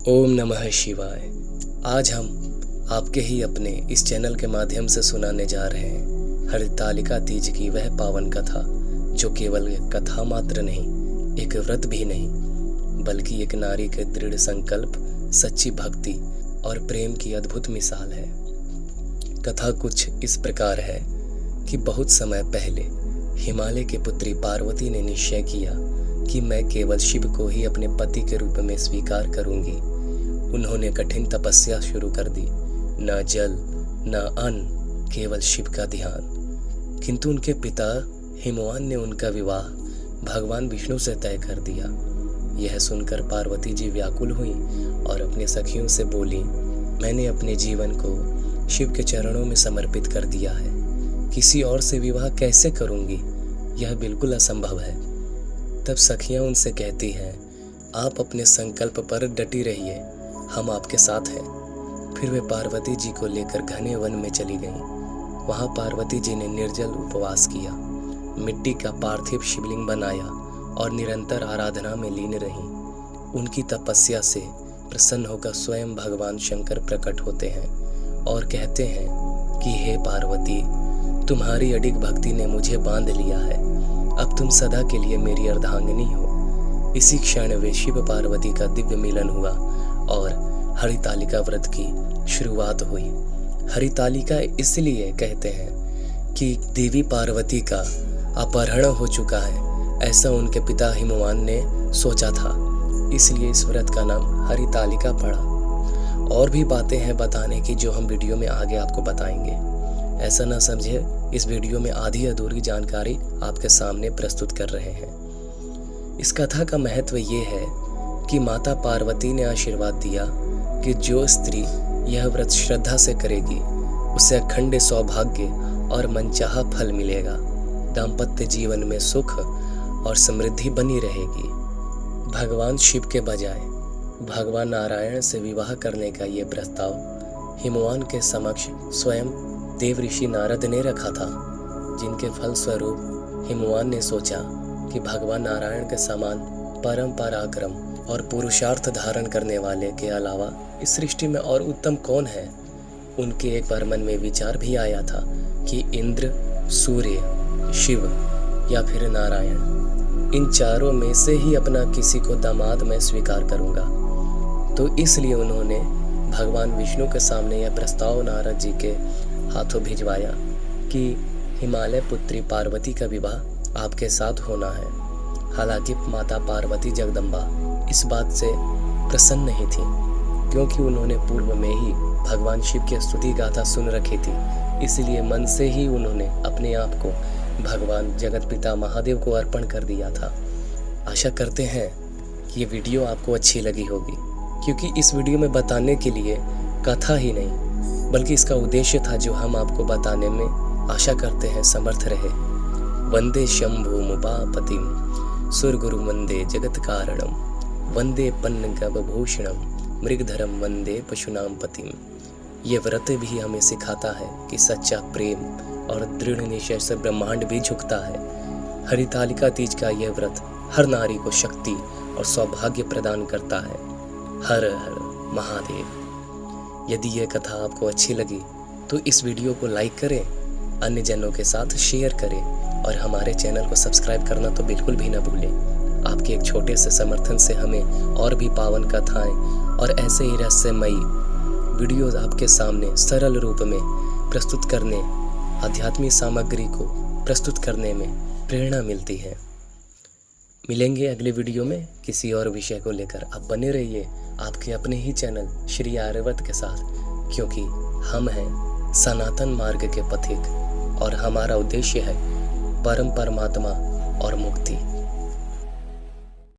ओम नमः शिवाय। आज हम आपके ही अपने इस चैनल के माध्यम से सुनाने जा रहे हैं हरितालिका तीज की वह पावन कथा, जो केवल एक कथा मात्र नहीं, एक व्रत भी नहीं, बल्कि एक नारी के दृढ़ संकल्प, सच्ची भक्ति और प्रेम की अद्भुत मिसाल है। कथा कुछ इस प्रकार है कि बहुत समय पहले हिमालय की पुत्री पार्वती ने निश्चय किया कि मैं केवल शिव को ही अपने पति के रूप में स्वीकार करूंगी। उन्होंने कठिन तपस्या शुरू कर दी। न जल न अन्न, केवल शिव का ध्यान। किंतु उनके पिता हिमवान ने उनका विवाह भगवान विष्णु से तय कर दिया। यह सुनकर पार्वती जी व्याकुल हुई और अपने सखियों से बोली, मैंने अपने जीवन को शिव के चरणों में समर्पित कर दिया है। किसी और से विवाह कैसे करूंगी? यह बिल्कुल असंभव है। तब सखियां उनसे कहती हैं, आप अपने संकल्प पर डटी रहिए, हम आपके साथ हैं। फिर वे पार्वती जी को लेकर घने वन में चली गईं। वहां पार्वती जी ने निर्जल उपवास किया, मिट्टी का पार्थिव शिवलिंग बनाया और निरंतर आराधना में लीन रहीं। उनकी तपस्या से प्रसन्न होकर स्वयं भगवान शंकर प्रकट होते हैं और कहते हैं कि हे पार्वती, तुम्हारी अडिग भक्ति ने मुझे बांध लिया है। अब तुम सदा के लिए मेरी अर्धांगिनी हो। इसी क्षण वे शिव पार्वती का दिव्य मिलन हुआ और हरितालिका व्रत की शुरुआत हुई। हरितालिका इसलिए कहते हैं कि देवी पार्वती का अपहरण हो चुका है, ऐसा उनके पिता हिमवान ने सोचा था, इसलिए इस व्रत का नाम हरितालिका पड़ा। और भी बातें हैं बताने की, जो हम वीडियो में आगे आपको बताएंगे। ऐसा ना समझे, इस वीडियो में आधी अधूरी जानकारी आपके सामने प्रस्तुत कर रहे हैं। इस कथा का महत्व ये है कि माता पार्वती ने आशीर्वाद दिया कि जो स्त्री यह व्रत श्रद्धा से करेगी, उसे अखंड सौभाग्य और मनचाहा फल मिलेगा। दाम्पत्य जीवन में सुख और समृद्धि बनी रहेगी। भगवान शिव के बजाय भगवान नारायण से विवाह करने का ये प्रस्ताव हिमवान के समक्ष स्वयं देव ऋषि नारद ने रखा था, जिनके फल स्वरूप हिमवान ने सोचा कि भगवान नारायण के समान परम पराक्रम और पुरुषार्थ धारण करने वाले के अलावा इस सृष्टि में और उत्तम कौन है। उनके एक बार मन में विचार भी आया था कि इंद्र, सूर्य, शिव या फिर नारायण, इन चारों में से ही अपना किसी को दामाद मैं स्वीकार करूंगा। तो इसलिए उन्होंने भगवान विष्णु के सामने यह प्रस्ताव नारद जी के हाथों भिजवाया कि हिमालय पुत्री पार्वती का विवाह आपके साथ होना है। हालांकि माता पार्वती जगदम्बा इस बात से प्रसन्न नहीं थी, क्योंकि उन्होंने पूर्व में ही भगवान शिव की स्तुति गाथा सुन रखी थी। इसलिए मन से ही उन्होंने अपने आप को भगवान जगत पिता महादेव को अर्पण कर दिया था। आशा करते हैं कि ये वीडियो आपको अच्छी लगी होगी, क्योंकि इस वीडियो में बताने के लिए कथा ही नहीं, बल्कि इसका उद्देश्य था जो हम आपको बताने में आशा करते हैं समर्थ रहे। वंदे शंभु मुपापतिम सुरगुरु वंदे जगत कारणम वंदे पन्नगव भूषणम मृगधरम वंदे पशुनाम पतिम। ये व्रत भी हमें सिखाता है कि सच्चा प्रेम और दृढ़ निश्चय से ब्रह्मांड भी झुकता है। हरितालिका तीज का यह व्रत हर नारी को शक्ति और सौभाग्य प्रदान करता है। हर हर महादेव। यदि यह कथा आपको अच्छी लगी तो इस वीडियो को लाइक करें, अन्य जनों के साथ शेयर करें और हमारे चैनल को सब्सक्राइब करना तो बिल्कुल भी ना भूलें। आपके एक छोटे से समर्थन से हमें और भी पावन कथाएं और ऐसे ही रहस्यमयी वीडियोस आपके सामने सरल रूप में प्रस्तुत करने, आध्यात्मिक सामग्री को प्रस्तुत करने में प्रेरणा मिलती है। मिलेंगे अगले वीडियो में किसी और विषय को लेकर। आप बने रहिए आपके अपने ही चैनल श्री आर्यव्रत के साथ, क्योंकि हम हैं सनातन मार्ग के पथिक और हमारा उद्देश्य है परम परमात्मा और मुक्ति।